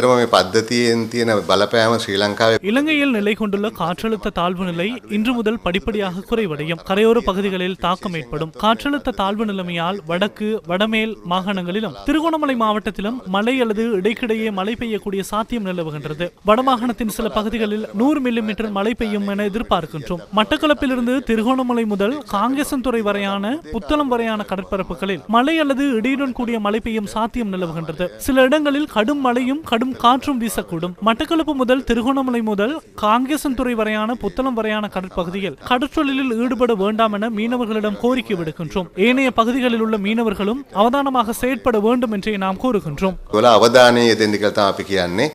ඇත්තටම මේ පද්ධතියෙන් තියෙන බලපෑම ශ්‍රී ලංකාවේ இலங்கையில் நிலை கொண்டுள்ள காற்றழுத்த தாழ்வு நிலை இன்று முதல் படிப்படியாக குறைவடையும். கரையோர பகுதிகளில் தாக்கம் ஏற்படும். காற்றழுத்த தாழ்வு நிலைமையால் வடக்கு வடமேல் மாகாணங்களிலும் திருகோணமலை மாவட்டத்திலும் மழை அல்லது இடைக்கிடையே மழை பெய்யக்கூடிய சாத்தியம் நிலவுகின்றது. வடமாகாணத்தின் சில பகுதிகளில் 100 மில்லிமீட்டர் மழை பெய்யும் என எதிர்பார்க்கின்றோம். மட்டக்களப்பிலிருந்து திருகோணமலை முதல் காங்கேசன்துறை வரையான புத்தளம் வரையான கடற்பரப்புகளில் மழை அல்லது இடியுடன் கூடிய மழை பெய்யும் சாத்தியம் நிலவுகின்றது. சில இடங்களில் கடும் மழையும் கடும் காற்றும் வீசக்கூடும். மட்டக்களப்பு முதல் திருகோணமலை முதல் காங்கேசன்துறை வரையான புத்தளம் வரையான கடற்பகுதியில் கடற்றொழிலில் ஈடுபட வேண்டாம் என மீனவர்களிடம் கோரிக்கை விடுக்கின்றோம். ஏனைய பகுதிகளில் உள்ள மீனவர்களும் அவதானமாக செயற்பட வேண்டும் என்றே நாம் கூறுகின்றோம். අවධානය යෙදෙන්න කියලා තමයි අපි කියන්නේ.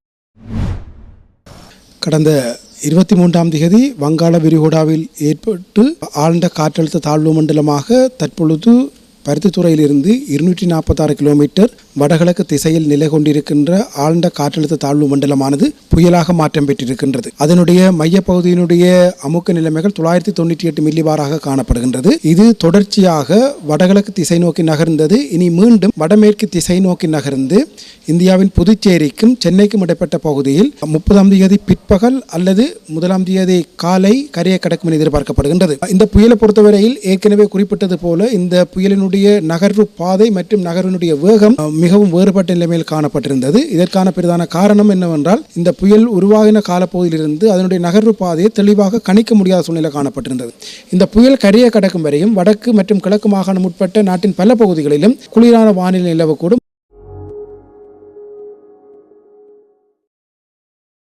கடந்த 23ஆம் தேதி வங்காள விரிகுடாவில் ஏற்பட்டு ஆழ்ந்த காற்றழுத்த தாழ்வு மண்டலமாக தற்பொழுது பருத்தித்துறையிலிருந்து 246 கிலோமீட்டர் வடகிழக்கு திசையில் நிலை கொண்டிருக்கின்ற ஆழ்ந்த காற்றழுத்த தாழ்வு மண்டலமானது புயலாக மாற்றம் பெற்றிருக்கின்றது. அதனுடைய மையப்பகுதியினுடைய அமுக்க நிலைமைகள் 998 மில்லிபாராக காணப்படுகின்றது. இது தொடர்ச்சியாக வடகிழக்கு திசை நோக்கி நகர்ந்தது. இனி மீண்டும் வடமேற்கு திசை நோக்கி நகர்ந்து இந்தியாவின் புதுச்சேரிக்கும் சென்னைக்கும் இடைப்பட்ட பகுதியில் 30ஆம் தேதி பிற்பகல் அல்லது 1ஆம் தேதி காலை கரையை கடக்கும் என எதிர்பார்க்கப்படுகின்றது. இந்த புயலை பொறுத்தவரையில் ஏற்கனவே குறிப்பிட்டது போல இந்த புயலினுடைய நகர்வு பாதை மற்றும் நகர்வினுடைய வேகம் மிகவும் வேறுபட்ட நிலைமையில் காணப்பட்டிருந்தது. இதற்கான பிரதான காரணம் என்னவென்றால் இந்த புயல் உருவாகின காலப்பகுதியிலிருந்து அதனுடைய நகர்வு பாதையை தெளிவாக கணிக்க முடியாத சூழ்நிலை காணப்பட்டிருந்தது. இந்த புயல் கரையை கடக்கும் வரையும் வடக்கு மற்றும் கிழக்கு மாகாணம் உட்பட்ட நாட்டின் பல பகுதிகளிலும் குளிரான வானிலை நிலவக்கூடும்.